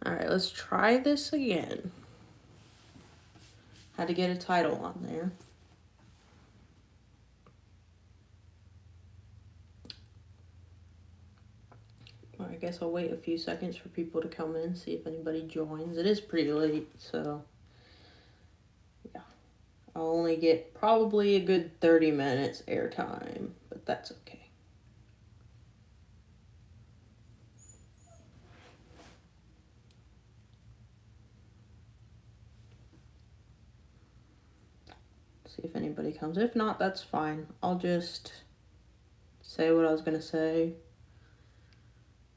Alright, let's try this again. Had to get a title on there. Well, I guess I'll wait a few seconds for people to come in, see if anybody joins. It is pretty late, so yeah. I'll only get probably a good 30 minutes airtime, but that's okay. See if anybody comes. If not, that's fine. I'll just say what I was going to say.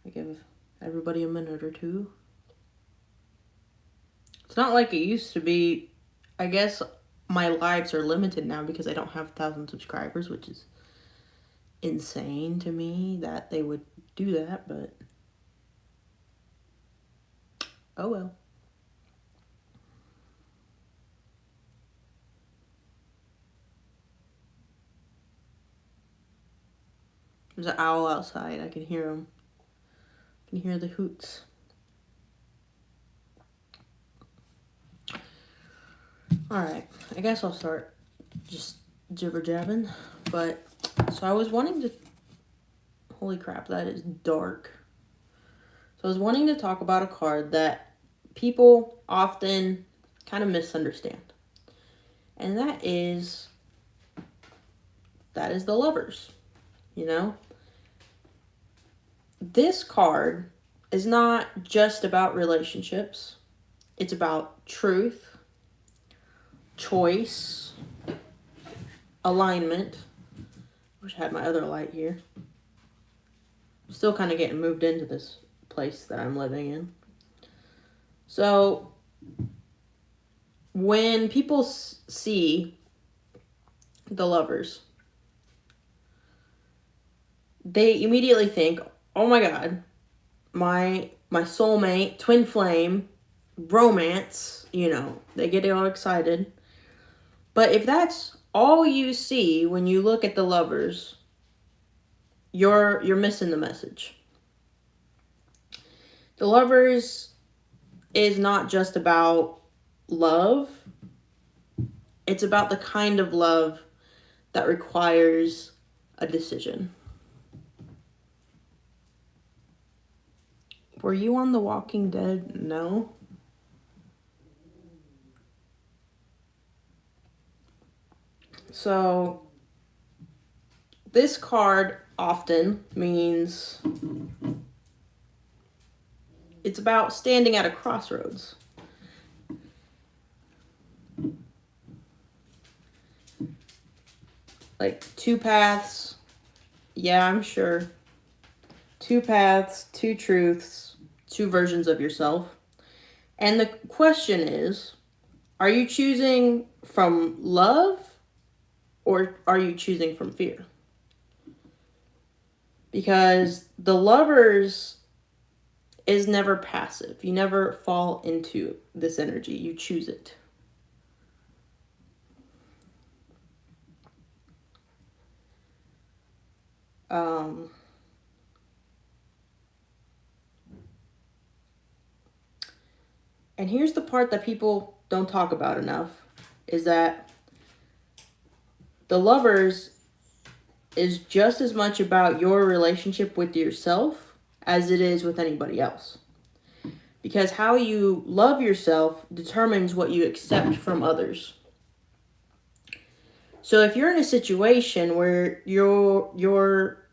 I give everybody a minute or two. It's not like it used to be. I guess my lives are limited now because I don't have 1,000 subscribers, which is insane to me that they would do that, but oh well. There's an owl outside. I can hear him. I can hear the hoots. Alright, I guess I'll start just jibber jabbing. But, so I was wanting to, holy crap, that is dark. So I was wanting to talk about a card that people often kind of misunderstand. And that is the Lovers, you know? This card is not just about relationships. It's about truth, choice, alignment. Wish I had my other light here. I'm still kind of getting moved into this place that I'm living in. So, when people see the Lovers, they immediately think, oh my god, my soulmate, twin flame, romance, you know, they get all excited. But if that's all you see when you look at the Lovers, you're missing the message. The Lovers is not just about love. It's about the kind of love that requires a decision. Were you on The Walking Dead? No. So, this card often means it's about standing at a crossroads. Like, two paths. Yeah, I'm sure. Two paths, two truths, two versions of yourself. And the question is, are you choosing from love or are you choosing from fear? Because the Lovers is never passive. You never fall into this energy. You choose it. And here's the part that people don't talk about enough, is that the Lovers is just as much about your relationship with yourself as it is with anybody else. Because how you love yourself determines what you accept from others. So if you're in a situation where you're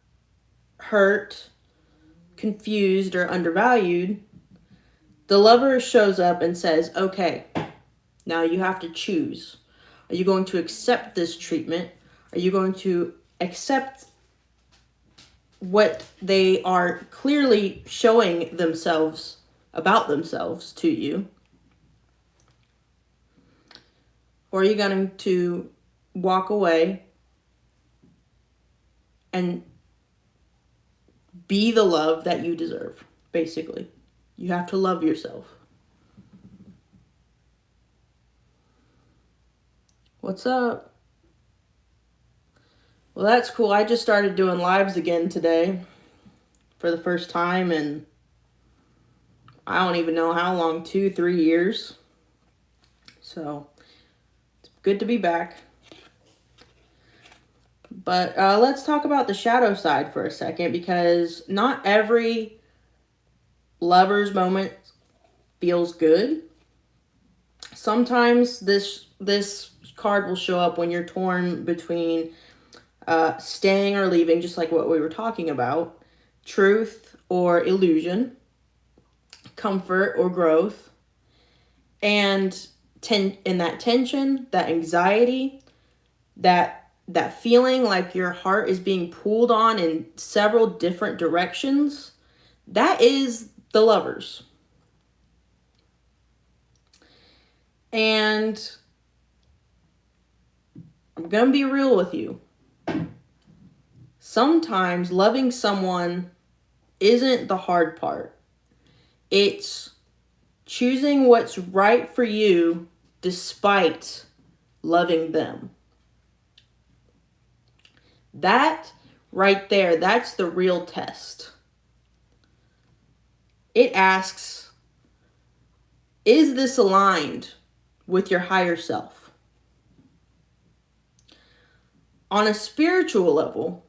hurt, confused, or undervalued, the Lover shows up and says, okay, now you have to choose. Are you going to accept this treatment? Are you going to accept what they are clearly showing themselves about themselves to you? Or are you going to walk away and be the love that you deserve, basically? You have to love yourself. What's up? Well, that's cool. I just started doing lives again today for the first time in I don't even know how long, 2-3 years. So it's good to be back. But let's talk about the shadow side for a second, because not every lover's moment feels good. Sometimes this card will show up when you're torn between staying or leaving, just like what we were talking about, truth or illusion, comfort or growth, and in that tension, that anxiety, that feeling like your heart is being pulled on in several different directions, that is the lovers. And I'm gonna be real with you. Sometimes loving someone isn't the hard part. It's choosing what's right for you despite loving them. That right there, that's the real test. It asks, is this aligned with your higher self? On a spiritual level,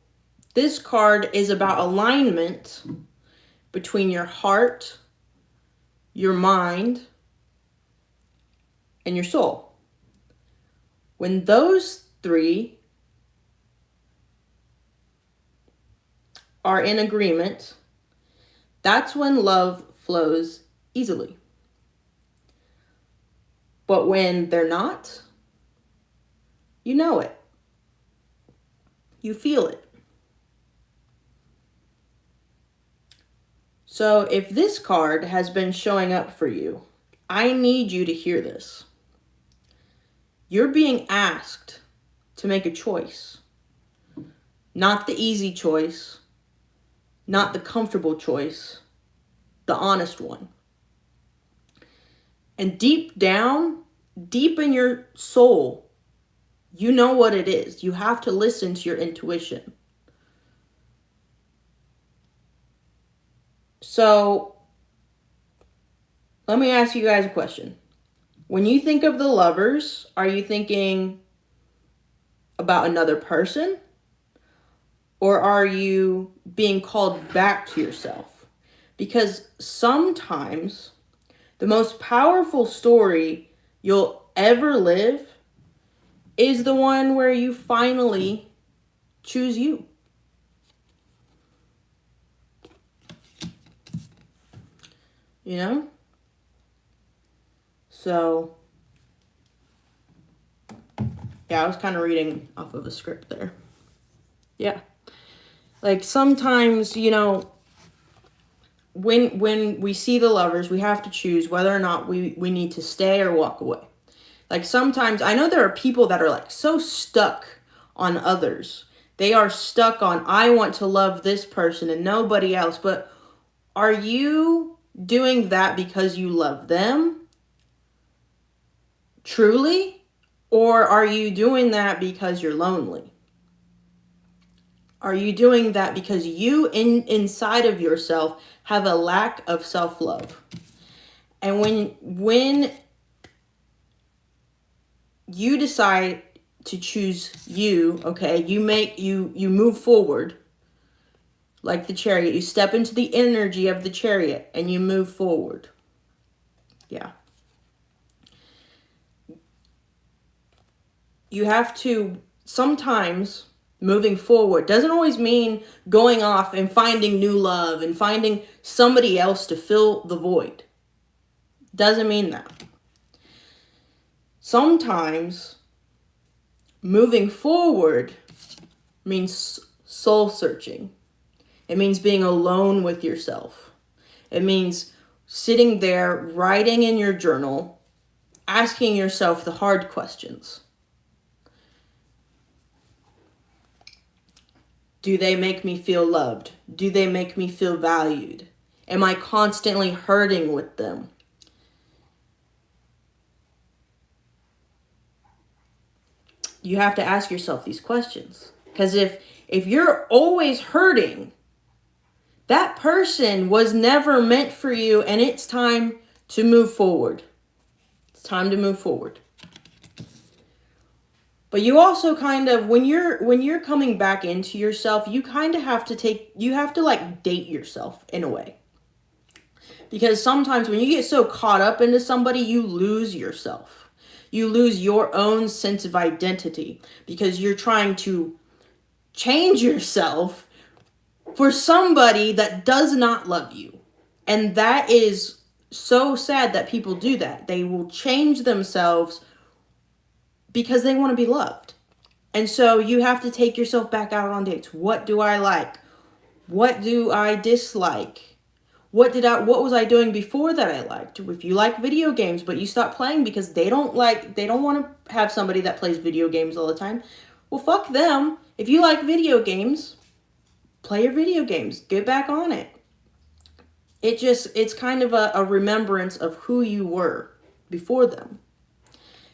this card is about alignment between your heart, your mind, and your soul. When those three are in agreement, that's when love flows easily. But when they're not, you know it. You feel it. So if this card has been showing up for you, I need you to hear this. You're being asked to make a choice. Not the easy choice, not the comfortable choice, the honest one. And deep down, deep in your soul, you know what it is. You have to listen to your intuition. So, let me ask you guys a question. When you think of the lovers, are you thinking about another person? Or are you being called back to yourself? Because sometimes the most powerful story you'll ever live is the one where you finally choose you. You know? So, yeah, I was kind of reading off of a script there. Yeah. Like sometimes, you know, when we see the lovers, we have to choose whether or not we need to stay or walk away. Like sometimes, I know there are people that are like so stuck on others. They are stuck on, I want to love this person and nobody else. But are you doing that because you love them? Truly? Or are you doing that because you're lonely? Are you doing that because you inside of yourself have a lack of self-love? And when you decide to choose you, okay, you move forward like the chariot. You step into the energy of the chariot and you move forward. Yeah. You have to, sometimes moving forward doesn't always mean going off and finding new love and finding somebody else to fill the void. Doesn't mean that. Sometimes moving forward means soul searching. It means being alone with yourself. It means sitting there, writing in your journal, asking yourself the hard questions. Do they make me feel loved? Do they make me feel valued? Am I constantly hurting with them? You have to ask yourself these questions. Because if you're always hurting, That person was never meant for you, and it's time to move forward. It's time to move forward. But you also kind of, when you're coming back into yourself, you kind of have to like date yourself in a way. Because sometimes when you get so caught up into somebody, you lose yourself. You lose your own sense of identity because you're trying to change yourself for somebody that does not love you. And that is so sad that people do that. They will change themselves because they want to be loved. And so you have to take yourself back out on dates. What do I like? What do I dislike? What was I doing before that I liked? If you like video games but you stop playing because they don't want to have somebody that plays video games all the time, well, fuck them. If you like video games, play your video games. Get back on it. It's kind of a remembrance of who you were before them.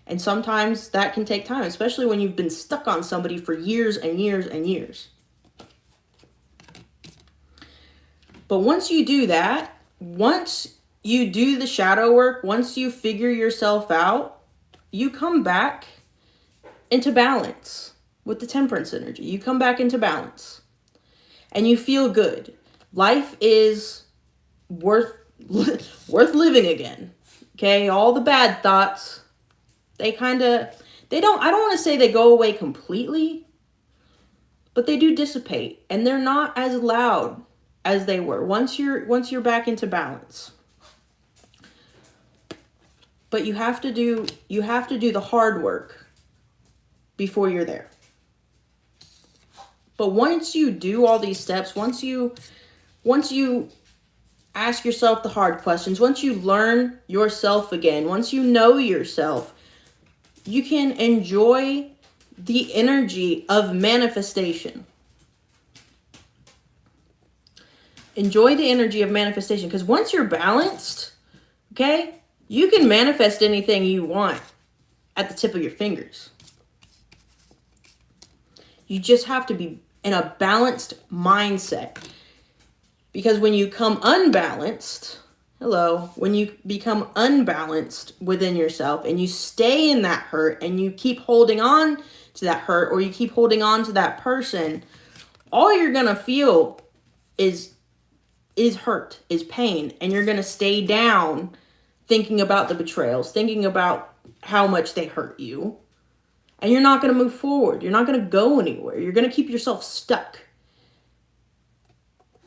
And sometimes that can take time, especially when you've been stuck on somebody for years and years and years. But once you do that, once you do the shadow work, once you figure yourself out, you come back into balance with the temperance energy. You come back into balance and you feel good. Life is worth living again. Okay? All the bad thoughts, I don't want to say they go away completely, but they do dissipate and they're not as loud as they were once you're back into balance. But you have to do the hard work before you're there. But once you do all these steps, once you ask yourself the hard questions, once you learn yourself again, once you know yourself, you can enjoy the energy of manifestation. Enjoy the energy of manifestation, because once you're balanced, okay, you can manifest anything you want at the tip of your fingers. You just have to be in a balanced mindset. Because when you come unbalanced, when you become unbalanced within yourself and you stay in that hurt and you keep holding on to that hurt or you keep holding on to that person, all you're going to feel is hurt, is pain. And you're going to stay down thinking about the betrayals, thinking about how much they hurt you. And you're not going to move forward. You're not going to go anywhere. You're going to keep yourself stuck.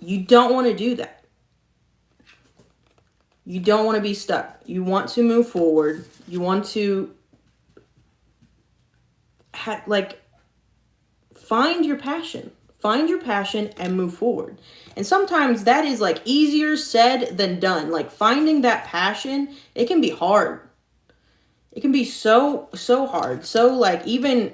You don't want to do that. You don't want to be stuck. You want to move forward. You want to find your passion. Find your passion and move forward. And sometimes that is easier said than done. Finding that passion, it can be hard. It can be so hard. So even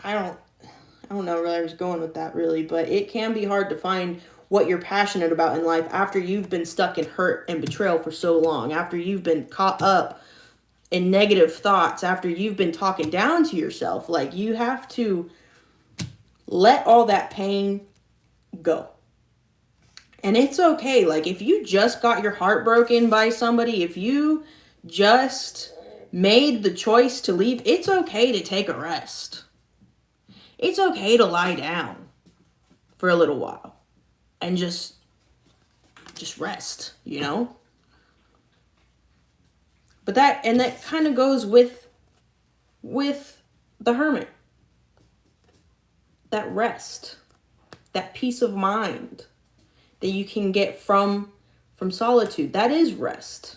I don't know where I was going with that really, but it can be hard to find what you're passionate about in life after you've been stuck in hurt and betrayal for so long, after you've been caught up in negative thoughts, after you've been talking down to yourself. You have to let all that pain go. And it's okay. If you just got your heart broken by somebody, if you just made the choice to leave, it's okay to take a rest. It's okay to lie down for a little while and just rest, But that kind of goes with the hermit. That rest, that peace of mind that you can get from solitude. That is rest.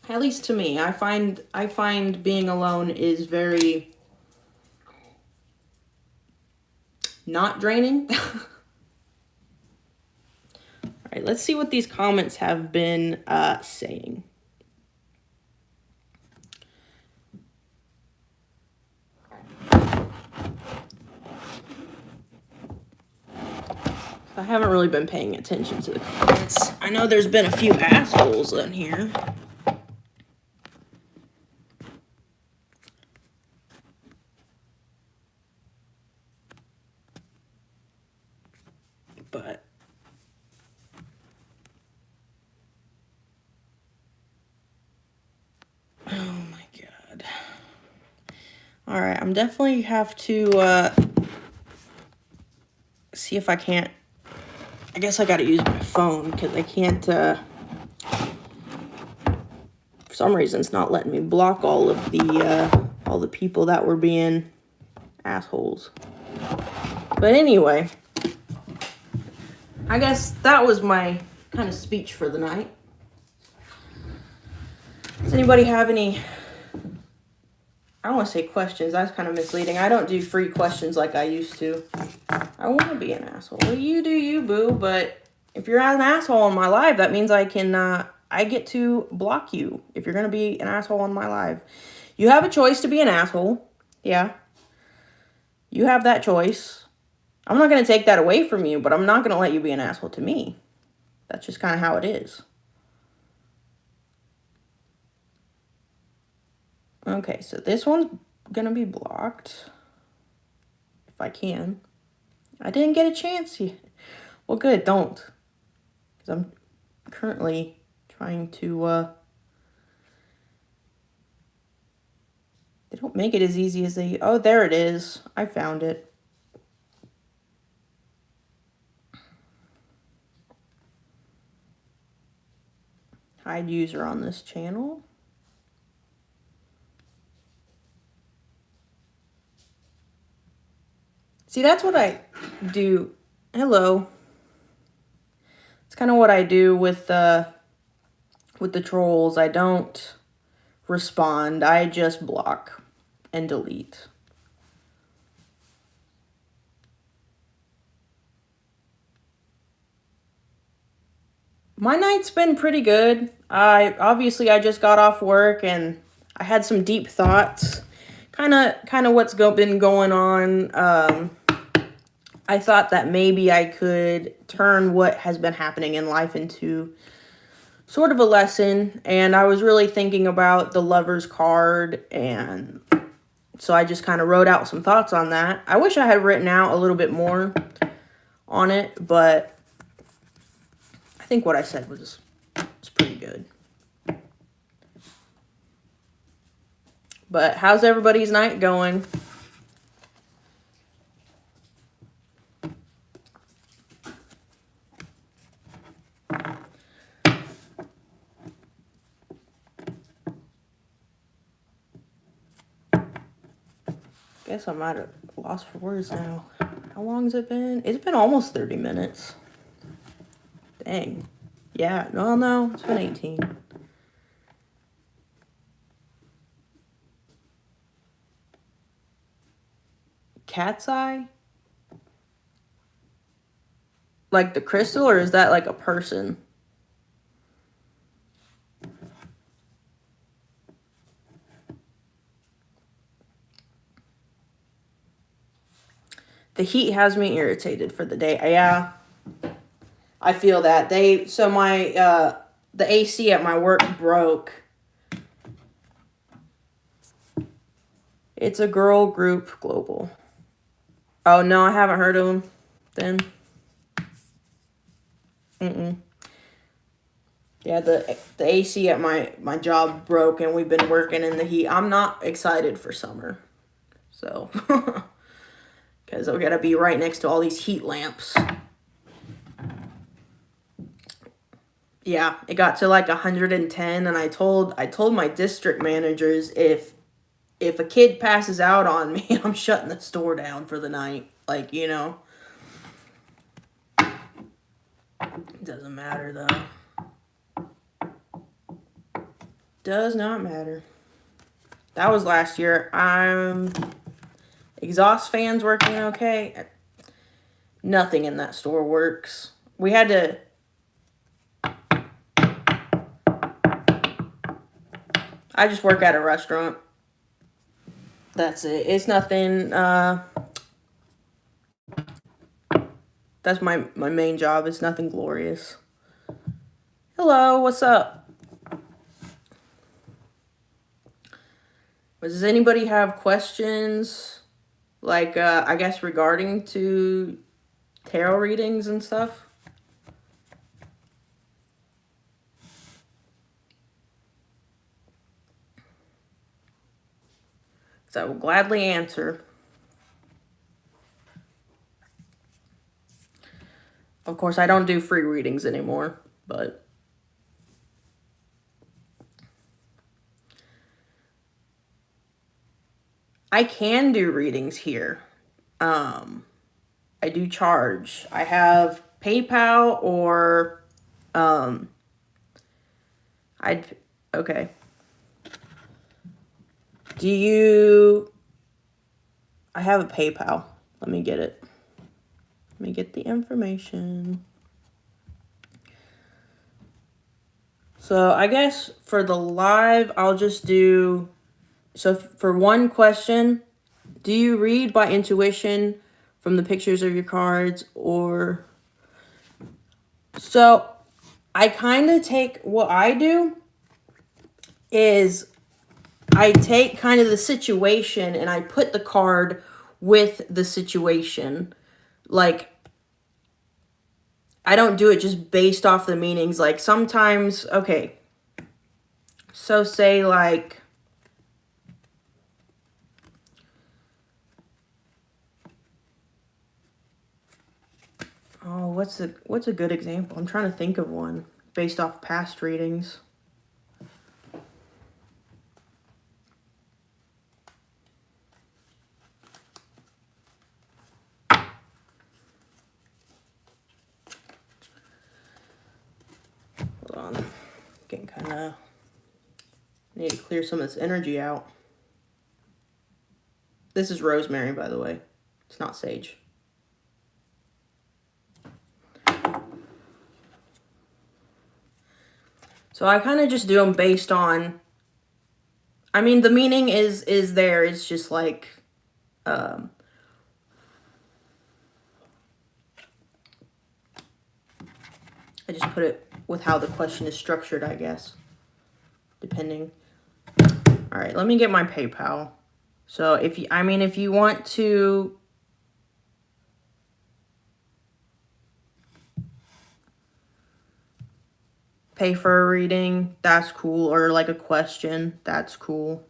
At least to me, I find being alone is very not draining. All right, let's see what these comments have been saying. I haven't really been paying attention to the comments. I know there's been a few assholes in here. All right, I'm definitely have to see if I can't. I guess I got to use my phone because I can't. For some reason, it's not letting me block all the people that were being assholes. But anyway, I guess that was my kind of speech for the night. Does anybody have any? I don't want to say questions. That's kind of misleading. I don't do free questions like I used to. I want to be an asshole. Well, you do you, boo. But if you're an asshole in my life, that means I can. I get to block you if you're gonna be an asshole in my life. You have a choice to be an asshole. Yeah. You have that choice. I'm not gonna take that away from you, but I'm not gonna let you be an asshole to me. That's just kind of how it is. Okay, so this one's gonna be blocked. If I can. I didn't get a chance yet. Well, good, don't. Because I'm currently trying to, they don't make it as easy as they, oh, there it is. I found it. Hide user on this channel. See, that's what I do. Hello. It's kind of what I do with the trolls. I don't respond. I just block and delete. My night's been pretty good. I just got off work and I had some deep thoughts. Kind of what's been going on. I thought that maybe I could turn what has been happening in life into sort of a lesson, and I was really thinking about the Lover's card, and so I just kind of wrote out some thoughts on that. I wish I had written out a little bit more on it, but I think what I said was pretty good. But how's everybody's night going? Guess I'm at a loss for words now. How long has it been? It's been almost 30 minutes. Dang. Yeah, no, it's been 18. Cat's eye? Like the crystal, or is that like a person? The heat has me irritated for the day. Yeah, I feel that. The AC at my work broke. It's a girl group global. Oh, no, I haven't heard of them then. Yeah, the AC at my job broke and we've been working in the heat. I'm not excited for summer. So, because I've got to be right next to all these heat lamps. Yeah, it got to like 110, and I told my district managers if a kid passes out on me, I'm shutting the store down for the night. Like, you know. It doesn't matter though. Does not matter. That was last year. Exhaust fans working okay? Nothing in that store works. We had to. I just work at a restaurant. That's it. It's nothing. That's my main job. It's nothing glorious. Hello, what's up? Does anybody have questions? Like, I guess regarding to tarot readings and stuff? So I will gladly answer. Of course, I don't do free readings anymore, but I can do readings here. I do charge. I have PayPal or okay. I have a PayPal. Let me get it. Let me get the information. So I guess for the live, I'll just do, so for one question, do you read by intuition from the pictures of your cards, or, so I kind of take, what I do is I take kind of the situation and I put the card with the situation. Like, I don't do it just based off the meanings. Like, sometimes, okay, so say like, oh, what's a good example? I'm trying to think of one based off past readings. Hold on. Getting kind of, need to clear some of this energy out. This is rosemary, by the way. It's not sage. So I kind of just do them based on, I mean, the meaning is there. It's just like, I just put it with how the question is structured, I guess, depending. All right, let me get my PayPal. So if you want to pay for a reading, that's cool, or like a question, that's cool.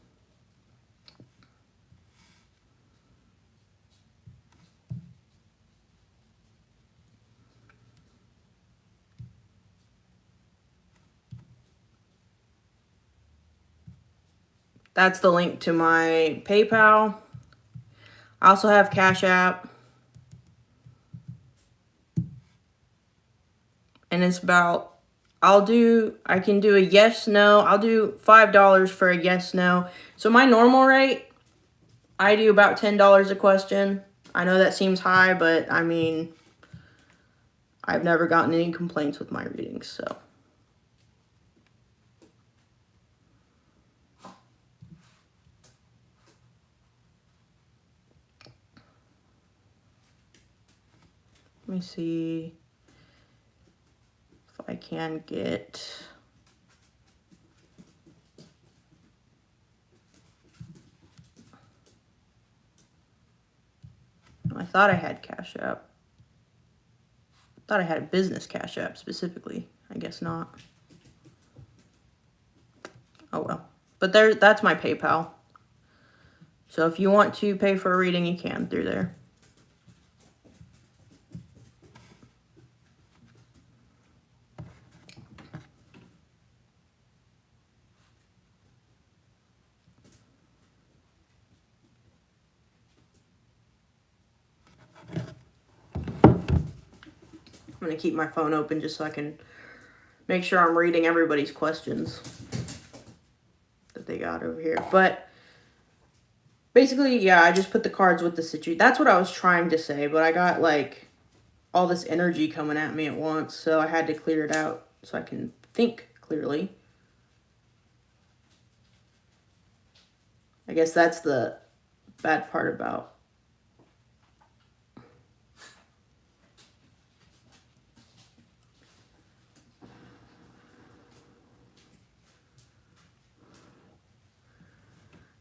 That's the link to my PayPal. I also have Cash App. And it's about, I can do a yes, no. I'll do $5 for a yes, no. So my normal rate, I do about $10 a question. I know that seems high, but I mean, I've never gotten any complaints with my readings, so. Let me see if I can get, I thought I had Cash App. I thought I had a business Cash App specifically. I guess not. Oh well. But that's my PayPal. So if you want to pay for a reading, you can through there. I'm going to keep my phone open just so I can make sure I'm reading everybody's questions that they got over here. But basically, yeah, I just put the cards with the situation. That's what I was trying to say, but I got like all this energy coming at me at once, so I had to clear it out so I can think clearly. I guess that's the bad part about.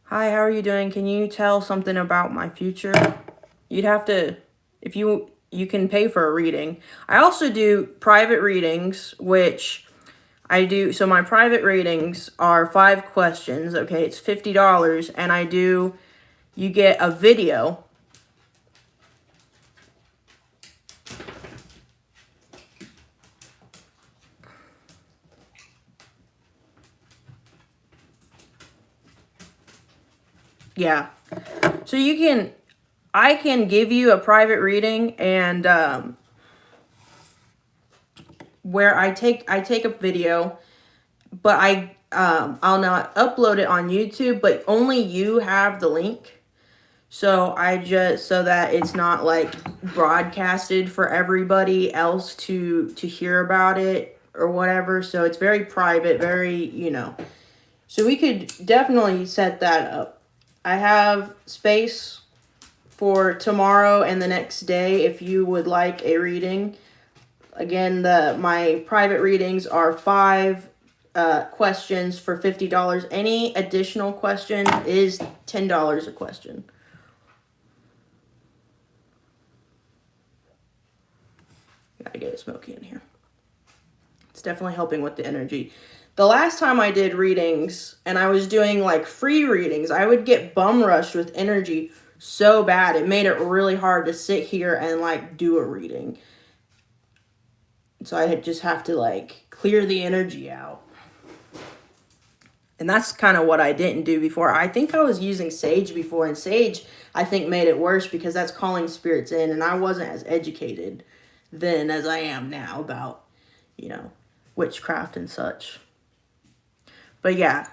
Hi, how are you doing? Can you tell something about my future? You'd have to, if you can pay for a reading. I also do private readings, which I do. So my private readings are 5 questions. Okay, it's $50, and I do you get a video. Yeah. So I can give you a private reading, and where I take a video, but I'll not upload it on YouTube, but only you have the link. So so that it's not like broadcasted for everybody else to hear about it or whatever. So it's very private, very. So we could definitely set that up. I have space for tomorrow and the next day if you would like a reading. Again, my private readings are 5 questions for $50. Any additional question is $10 a question. Gotta get a smoky in here. It's definitely helping with the energy. The last time I did readings and I was doing like free readings, I would get bum rushed with energy so bad. It made it really hard to sit here and like do a reading. So I just have to like clear the energy out. And that's kind of what I didn't do before. I think I was using sage before, and sage I think made it worse because that's calling spirits in, and I wasn't as educated then as I am now about, witchcraft and such. But yeah.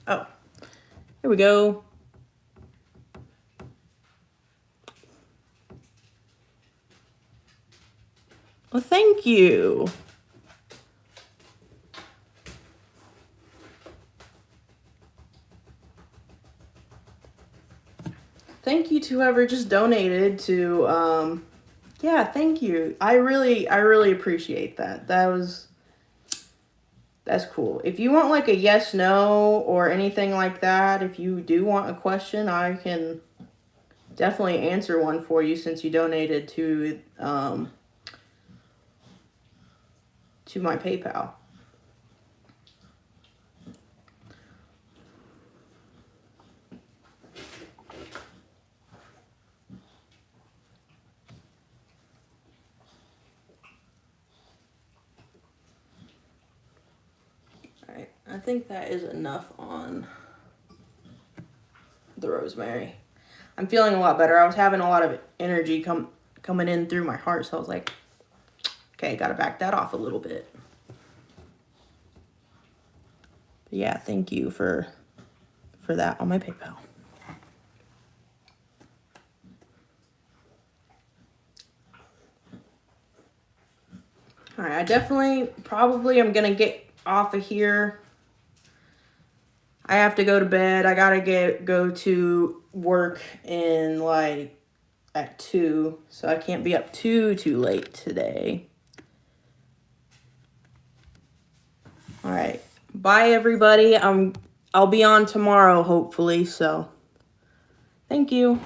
Oh, here we go. Well, thank you. Thank you to whoever just donated to, yeah, thank you. I really appreciate that. That's cool. If you want like a yes, no, or anything like that, if you do want a question, I can definitely answer one for you since you donated to my PayPal. Alright, I think that is enough on the rosemary. I'm feeling a lot better. I was having a lot of energy coming in through my heart, so I was like, okay, gotta back that off a little bit. But yeah, thank you for that on my PayPal. All right, I definitely probably am gonna get off of here. I have to go to bed. I gotta go to work in like at 2, so I can't be up too late today. All right, bye everybody. I'll be on tomorrow hopefully. So, thank you.